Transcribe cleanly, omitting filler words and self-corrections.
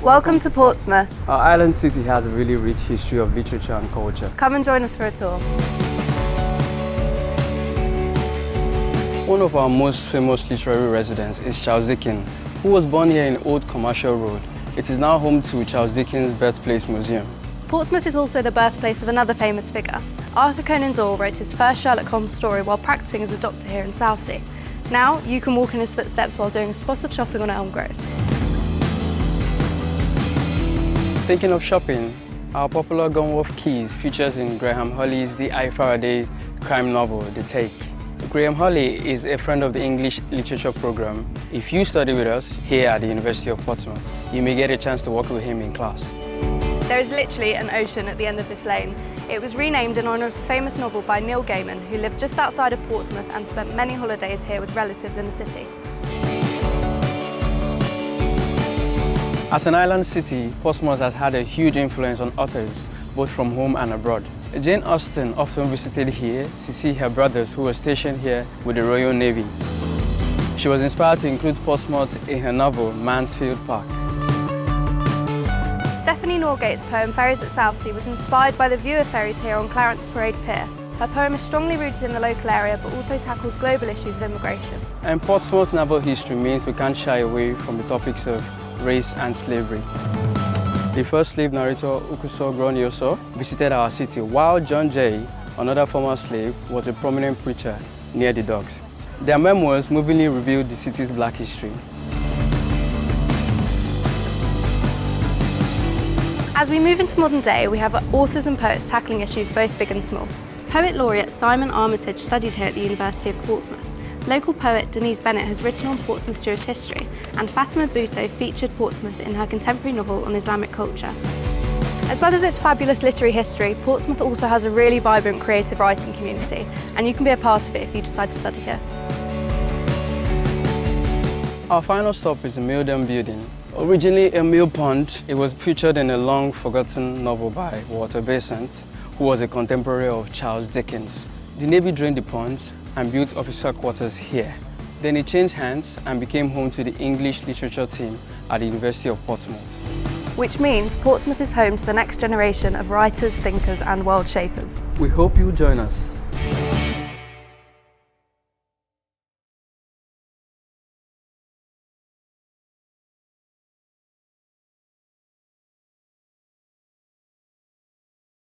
Welcome to Portsmouth. Our island city has a really rich history of literature and culture. Come and join us for a tour. One of our most famous literary residents is Charles Dickens, who was born here in Old Commercial Road. It is now home to Charles Dickens' Birthplace Museum. Portsmouth is also the birthplace of another famous figure. Arthur Conan Doyle wrote his first Sherlock Holmes story while practicing as a doctor here in Southsea. Now you can walk in his footsteps while doing a spot of shopping on Elm Grove. Thinking of shopping, our popular Gunworth Keys features in Graham Hurley's D.I. Faraday crime novel, The Take. Graham Hurley is a friend of the English Literature program. If you study with us here at the University of Portsmouth, you may get a chance to work with him in class. There is literally an ocean at the end of this lane. It was renamed in honour of the famous novel by Neil Gaiman, who lived just outside of Portsmouth and spent many holidays here with relatives in the city. As an island city, Portsmouth has had a huge influence on authors, both from home and abroad. Jane Austen often visited here to see her brothers who were stationed here with the Royal Navy. She was inspired to include Portsmouth in her novel, Mansfield Park. Stephanie Norgate's poem Ferries at Southsea was inspired by the view of ferries here on Clarence Parade Pier. Her poem is strongly rooted in the local area but also tackles global issues of immigration. And Portsmouth naval history means we can't shy away from the topics of race and slavery. The first slave narrator, Ukuso Gronyoso, visited our city, while John Jay, another former slave, was a prominent preacher near the docks. Their memoirs movingly revealed the city's black history. As we move into modern day, we have authors and poets tackling issues both big and small. Poet laureate Simon Armitage studied here at the University of Portsmouth. Local poet Denise Bennett has written on Portsmouth Jewish history, and Fatima Bhutto featured Portsmouth in her contemporary novel on Islamic culture. As well as its fabulous literary history, Portsmouth also has a really vibrant creative writing community, and you can be a part of it if you decide to study here. Our final stop is the Milldam Building. Originally a mill pond, it was featured in a long-forgotten novel by Walter Besant, who was a contemporary of Charles Dickens. The Navy drained the ponds and built officer quarters here. Then it changed hands and became home to the English literature team at the University of Portsmouth. Which means Portsmouth is home to the next generation of writers, thinkers and world shapers. We hope you'll join us.